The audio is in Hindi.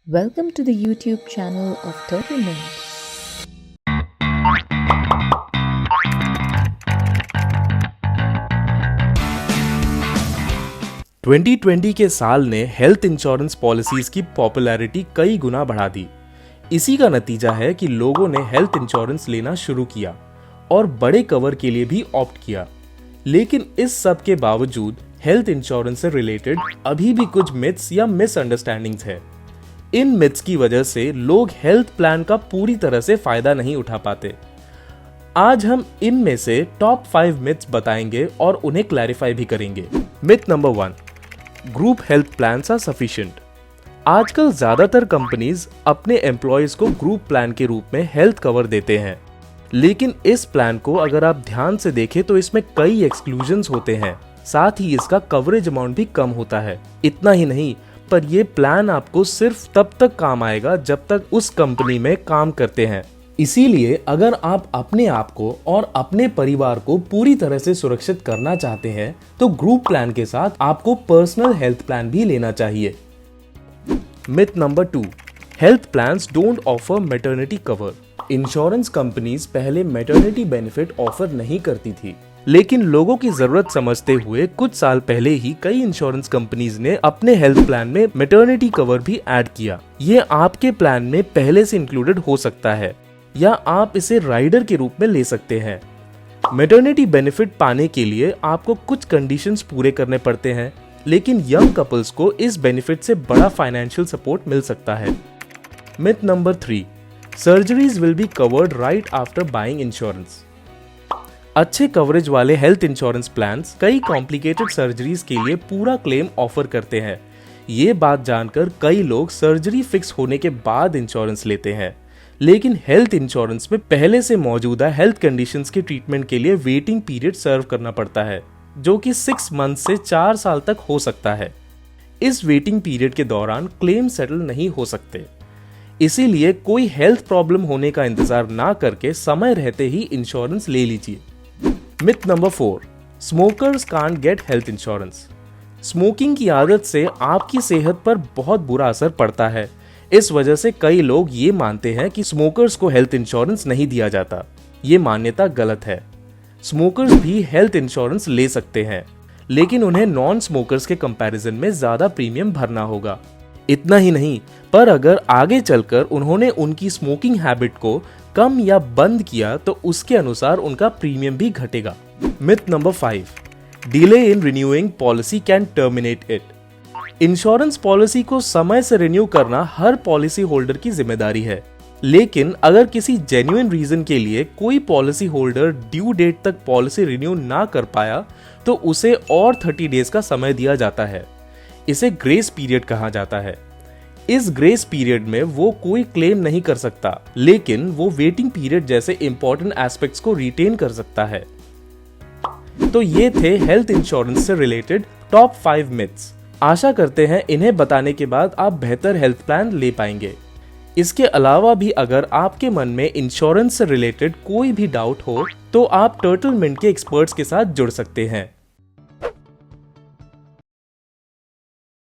Welcome to the YouTube channel of Turtle Mint. 2020 के साल ने हेल्थ इंश्योरेंस पॉलिसीज की पॉपुलैरिटी कई गुना बढ़ा दी। इसी का नतीजा है कि लोगों ने हेल्थ इंश्योरेंस लेना शुरू किया और बड़े कवर के लिए भी ऑप्ट किया। लेकिन इस सब के बावजूद हेल्थ इंश्योरेंस से रिलेटेड अभी भी कुछ मिथ्स या मिसअंडरस्टैंडिंग्स है। इन मिथ्स की वजह से लोग हेल्थ प्लान का पूरी तरह से फायदा नहीं उठा पाते। आज हम इनमें से टॉप 5 मिथ्स बताएंगे और उन्हें क्लैरिफाई भी करेंगे। Myth number 1, group health plan are sufficient. आजकल ज्यादातर कंपनीज अपने एम्प्लॉयज को ग्रुप प्लान के रूप में हेल्थ कवर देते हैं, लेकिन इस प्लान को अगर आप ध्यान से देखें तो इसमें कई एक्सक्लूजन्स होते हैं। साथ ही इसका कवरेज अमाउंट भी कम होता है। इतना ही नहीं, पर यह प्लान आपको सिर्फ तब तक काम आएगा जब तक उस कंपनी में काम करते हैं। इसीलिए अगर आप अपने आप को और अपने परिवार को पूरी तरह से सुरक्षित करना चाहते हैं तो ग्रुप प्लान के साथ आपको पर्सनल हेल्थ प्लान भी लेना चाहिए। Myth number 2, health plans don't offer maternity cover. Insurance companies पहले मैटरनिटी बेनिफिट ऑफर नहीं करती थी, लेकिन लोगों की जरूरत समझते हुए कुछ साल पहले ही कई इंश्योरेंस कंपनीज ने अपने हेल्थ प्लान में मैटरनिटी कवर भी ऐड किया। ये आपके प्लान में पहले से इंक्लूडेड हो सकता है या आप इसे राइडर के रूप में ले सकते हैं। मैटरनिटी बेनिफिट पाने के लिए आपको कुछ कंडीशंस पूरे करने पड़ते हैं, लेकिन यंग कपल्स को इस बेनिफिट से बड़ा फाइनेंशियल सपोर्ट मिल सकता है। Myth number 3, surgeries will be covered right after buying insurance. अच्छे कवरेज वाले हेल्थ इंश्योरेंस प्लान्स कई कॉम्प्लिकेटेड सर्जरीज के लिए पूरा क्लेम ऑफर करते हैं। ये बात जानकर कई लोग सर्जरी फिक्स होने के बाद इंश्योरेंस लेते हैं, लेकिन हेल्थ इंश्योरेंस में पहले से मौजूदा हेल्थ कंडीशंस के ट्रीटमेंट के लिए वेटिंग पीरियड सर्व करना पड़ता है, जो कि 6 मंथ से 4 साल तक हो सकता है। इस वेटिंग पीरियड के दौरान क्लेम सेटल नहीं हो सकते। इसीलिए कोई हेल्थ प्रॉब्लम होने का इंतजार ना करके समय रहते ही इंश्योरेंस ले लीजिए। Myth number 4, smokers can't get health insurance. Smoking की आदत से आपकी सेहत पर बहुत बुरा असर पड़ता है। इस वजह से कई लोग ये मानते हैं कि स्मोकर्स को हेल्थ इंश्योरेंस नहीं दिया जाता। ये मान्यता गलत है। स्मोकर्स भी हेल्थ इंश्योरेंस ले सकते हैं, लेकिन उन्हें नॉन स्मोकर्स के कंपैरिजन में ज्यादा प्रीमियम भरना होगा। इतना ही नहीं, पर अगर आगे चलकर उन्होंने उनकी स्मोकिंग हैबिट को कम या बंद किया तो उसके अनुसार उनका प्रीमियम भी घटेगा। Myth number 5, delay in renewing policy can terminate it. Insurance policy को समय से रिन्यू करना हर पॉलिसी होल्डर की जिम्मेदारी है, लेकिन अगर किसी जेन्युइन रीजन के लिए कोई पॉलिसी होल्डर ड्यू डेट तक पॉलिसी रिन्यू ना कर पाया तो उसे और 30 डेज का समय दिया जाता है। इसे ग्रेस पीरियड कहा जाता है। इस ग्रेस पीरियड में वो कोई क्लेम नहीं कर सकता, लेकिन वो वेटिंग पीरियड जैसे इंपॉर्टेंट एस्पेक्ट्स को रिटेन कर सकता है। तो ये थे हेल्थ इंश्योरेंस से रिलेटेड टॉप 5 मिथ्स। आशा करते हैं इन्हें बताने के बाद आप बेहतर हेल्थ प्लान ले पाएंगे। इसके अलावा भी अगर आपके मन में इंश्योरेंस से रिलेटेड कोई भी डाउट हो तो आप टर्टल मिंट के एक्सपर्ट्स के साथ जुड़ सकते हैं।